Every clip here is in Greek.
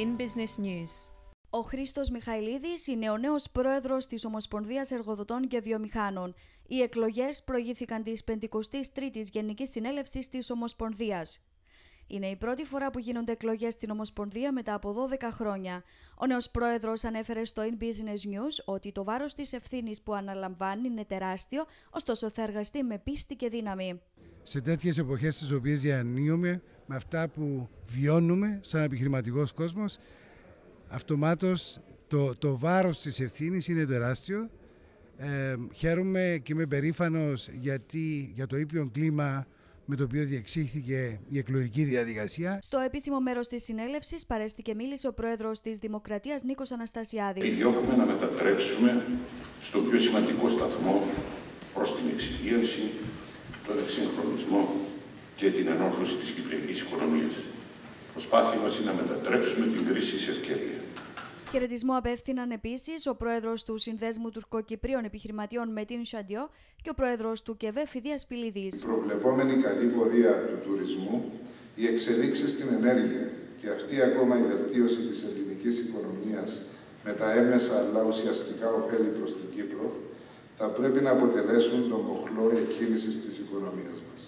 In Business News. Ο Χρήστος Μιχαηλίδης είναι ο νέος πρόεδρος της Ομοσπονδίας Εργοδοτών και Βιομηχάνων. Οι εκλογές προηγήθηκαν της 53ης Γενικής Συνέλευσης της Ομοσπονδίας. Είναι η πρώτη φορά που γίνονται εκλογές στην Ομοσπονδία μετά από 12 χρόνια. Ο νέος πρόεδρος ανέφερε στο In Business News ότι το βάρος της ευθύνης που αναλαμβάνει είναι τεράστιο, ωστόσο θα εργαστεί με πίστη και δύναμη. Σε τέτοιες εποχές στις οποίες διανύουμε, με αυτά που βιώνουμε σαν επιχειρηματικός κόσμος, αυτομάτως το βάρος της ευθύνης είναι τεράστιο. Χαίρομαι και είμαι περήφανος για το ήπιο κλίμα με το οποίο διεξήχθηκε η εκλογική διαδικασία. Στο επίσημο μέρος της συνέλευσης παρέστηκε μίλησε ο πρόεδρος της Δημοκρατίας Νίκος Αναστασιάδης. Επιδιώκουμε να μετατρέψουμε στο πιο σημαντικό σταθμό προς την εξυγίανση, τον εξυγχρονισμό και την ενόρθωση της κυπριακής οικονομίας. Η προσπάθεια μας είναι να μετατρέψουμε την κρίση σε ευκαιρία. Χαιρετισμό απέφθηναν επίσης ο πρόεδρος του Συνδέσμου Τουρκοκυπρίων Επιχειρηματιών Μετίν Σαντιό και ο πρόεδρος του ΚΕΒΕ Φιδίας Πιλίδης. Η προβλεπόμενη καλή πορεία του τουρισμού, οι εξελίξεις στην ενέργεια και αυτή ακόμα η βελτίωση της ελληνικής οικονομίας με τα έμεσα αλλά ουσιαστικά ωφέλη προς την Κύπρο θα πρέπει να αποτελέσουν τον μοχλό εκκίνησης της οικονομίας μας.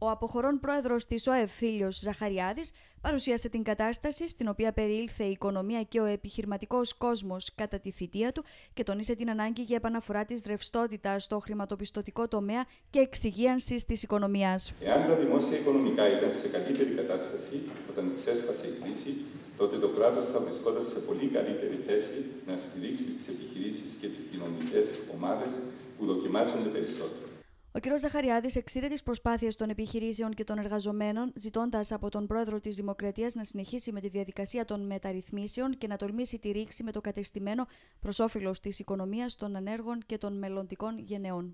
Ο αποχωρών πρόεδρος της ΟΕΒ Φίλιος Ζαχαριάδης παρουσίασε την κατάσταση στην οποία περιήλθε η οικονομία και ο επιχειρηματικός κόσμος κατά τη θητεία του και τόνισε την ανάγκη για επαναφορά της ρευστότητας στο χρηματοπιστωτικό τομέα και εξυγίανσης της οικονομίας. Εάν τα δημόσια οικονομικά ήταν σε καλύτερη κατάσταση όταν ξέσπασε η κρίση, τότε το κράτος θα βρισκόταν σε πολύ καλύτερη θέση να στηρίξει τις επιχειρήσεις και τις κοινωνικές ομάδες που δοκιμάζονται περισσότερο. Ο κ. Ζαχαριάδης εξήρε τις προσπάθειες των επιχειρήσεων και των εργαζομένων, ζητώντας από τον πρόεδρο της Δημοκρατίας να συνεχίσει με τη διαδικασία των μεταρρυθμίσεων και να τολμήσει τη ρήξη με το κατεστημένο προς όφελος της οικονομίας, των ανέργων και των μελλοντικών γενεών.